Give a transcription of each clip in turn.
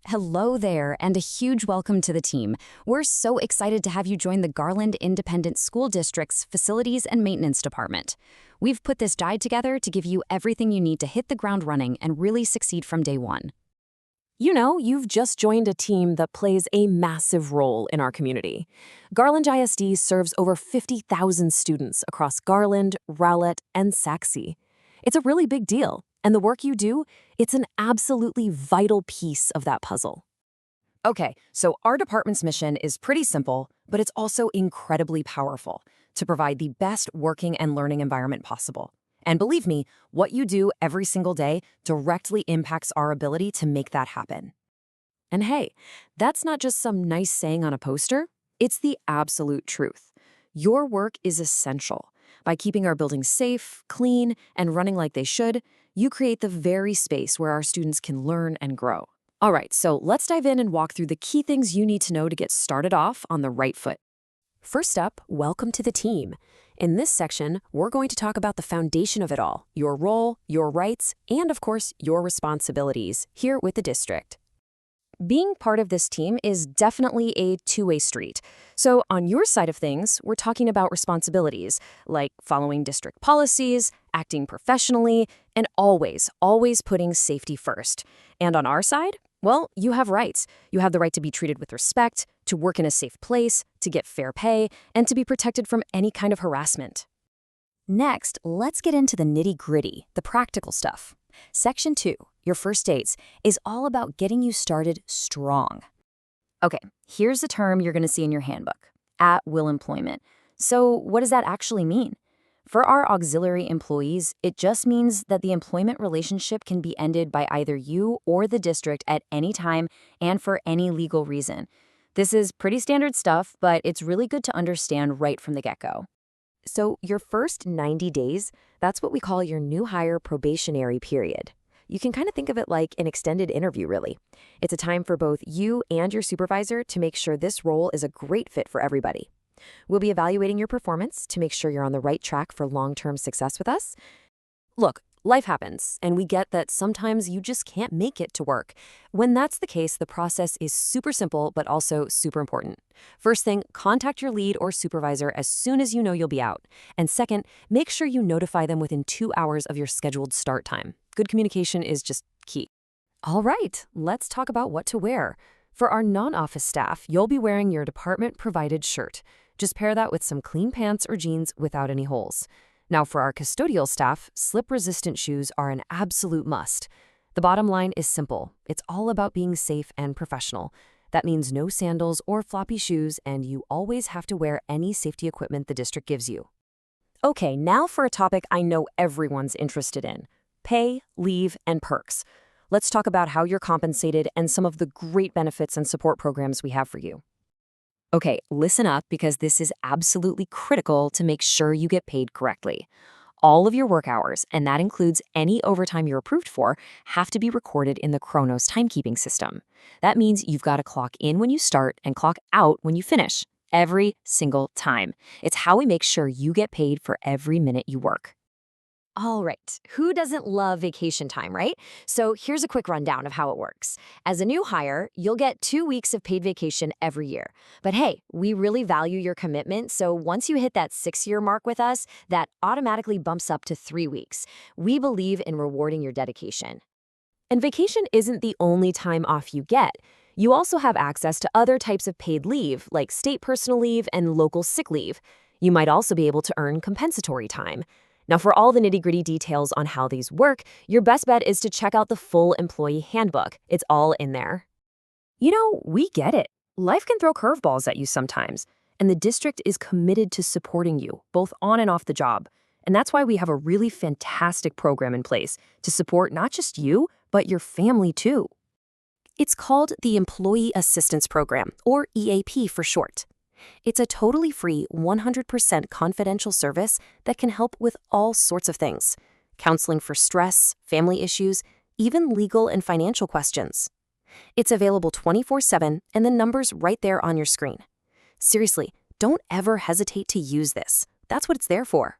Hello there, and a huge welcome to the team. We're so excited to have you join the Garland Independent School District's Facilities and Maintenance Department. We've put this guide together to give you everything you need to hit the ground running and really succeed from day one. You've just joined a team that plays a massive role in our community. Garland ISD serves over 50,000 students across Garland, Rowlett, and Saxe. It's a really big deal, and the work you do, it's an absolutely vital piece of that puzzle. Okay, so our department's mission is pretty simple, but it's also incredibly powerful to provide the best working and learning environment possible. And believe me, what you do every single day directly impacts our ability to make that happen. And hey, that's not just some nice saying on a poster, it's the absolute truth. Your work is essential. By keeping our buildings safe, clean, and running like they should, you create the very space where our students can learn and grow. All right, so let's dive in and walk through the key things you need to know to get started off on the right foot. First up, welcome to the team. In this section, we're going to talk about the foundation of it all, your role, your rights, and of course, your responsibilities here with the district. Being part of this team is definitely a two-way street. So on your side of things, we're talking about responsibilities, like following district policies, acting professionally, and always putting safety first. And on our side, well, you have rights. You have the right to be treated with respect, to work in a safe place, to get fair pay, and to be protected from any kind of harassment. Next, let's get into the nitty-gritty, the practical stuff. Section 2, your first dates, is all about getting you started strong. Okay, here's a term you're going to see in your handbook, at-will employment. So what does that actually mean? For our auxiliary employees, it just means that the employment relationship can be ended by either you or the district at any time and for any legal reason. This is pretty standard stuff, but it's really good to understand right from the get-go. So your first 90 days, that's what we call your new hire probationary period. You can kind of think of it like an extended interview, really. It's a time for both you and your supervisor to make sure this role is a great fit for everybody. We'll be evaluating your performance to make sure you're on the right track for long-term success with us. Look, life happens, and we get that sometimes you just can't make it to work. When that's the case, the process is super simple, but also super important. First thing, contact your lead or supervisor as soon as you know you'll be out. And second, make sure you notify them within 2 hours of your scheduled start time. Good communication is just key. All right, let's talk about what to wear. For our non-office staff, you'll be wearing your department-provided shirt. Just pair that with some clean pants or jeans without any holes. Now, for our custodial staff, slip-resistant shoes are an absolute must. The bottom line is simple. It's all about being safe and professional. That means no sandals or floppy shoes, and you always have to wear any safety equipment the district gives you. Okay, now for a topic I know everyone's interested in: pay, leave, and perks. Let's talk about how you're compensated and some of the great benefits and support programs we have for you. Okay, listen up because this is absolutely critical to make sure you get paid correctly. All of your work hours, and that includes any overtime you're approved for, have to be recorded in the Kronos timekeeping system. That means you've got to clock in when you start and clock out when you finish, every single time. It's how we make sure you get paid for every minute you work. All right, who doesn't love vacation time, right? So here's a quick rundown of how it works. As a new hire, you'll get 2 weeks of paid vacation every year. But hey, we really value your commitment, so once you hit that 6-year mark with us, that automatically bumps up to 3 weeks. We believe in rewarding your dedication. And vacation isn't the only time off you get. You also have access to other types of paid leave, like state personal leave and local sick leave. You might also be able to earn compensatory time. Now, for all the nitty-gritty details on how these work, your best bet is to check out the full employee handbook. It's all in there. We get it. Life can throw curveballs at you sometimes, and the district is committed to supporting you, both on and off the job. And that's why we have a really fantastic program in place to support not just you, but your family too. It's called the Employee Assistance Program, or EAP for short. It's a totally free, 100% confidential service that can help with all sorts of things: counseling for stress, family issues, even legal and financial questions. It's available 24/7, and the number's right there on your screen. Seriously, don't ever hesitate to use this. That's what it's there for.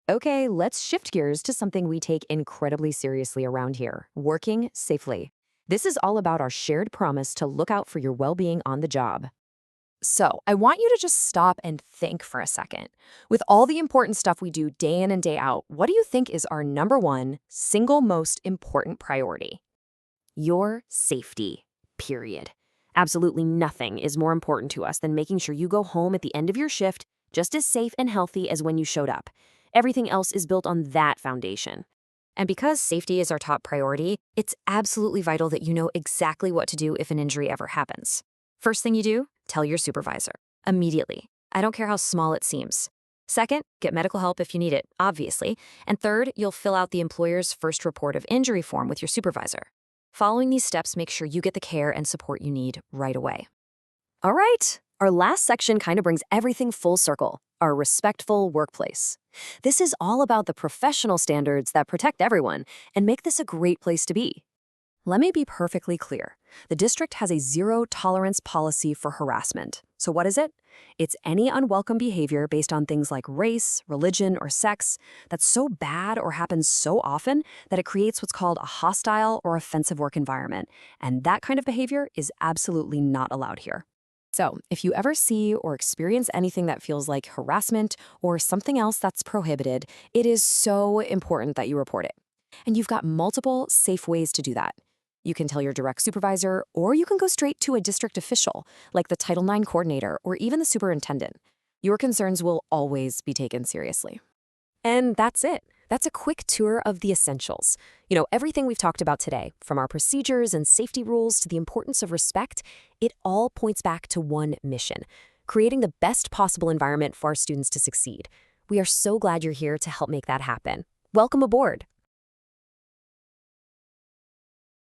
Okay, let's shift gears to something we take incredibly seriously around here: working safely. This is all about our shared promise to look out for your well-being on the job. So, I want you to just stop and think for a second. With all the important stuff we do day in and day out, what do you think is our number one, single most important priority? Your safety, period. Absolutely nothing is more important to us than making sure you go home at the end of your shift just as safe and healthy as when you showed up. Everything else is built on that foundation. And because safety is our top priority, it's absolutely vital that you know exactly what to do if an injury ever happens. First thing you do, tell your supervisor. Immediately. I don't care how small it seems. Second, get medical help if you need it, obviously. And third, you'll fill out the employer's first report of injury form with your supervisor. Following these steps, make sure you get the care and support you need right away. All right, our last section kind of brings everything full circle, our respectful workplace. This is all about the professional standards that protect everyone and make this a great place to be. Let me be perfectly clear. The district has a zero-tolerance policy for harassment. So what is it? It's any unwelcome behavior based on things like race, religion, or sex that's so bad or happens so often that it creates what's called a hostile or offensive work environment. And that kind of behavior is absolutely not allowed here. So, if you ever see or experience anything that feels like harassment or something else that's prohibited, it is so important that you report it. And you've got multiple safe ways to do that. You can tell your direct supervisor, or you can go straight to a district official, like the Title IX coordinator or even the superintendent. Your concerns will always be taken seriously. And that's it. That's a quick tour of the essentials. Everything we've talked about today, from our procedures and safety rules to the importance of respect, it all points back to one mission: creating the best possible environment for our students to succeed. We are so glad you're here to help make that happen. Welcome aboard.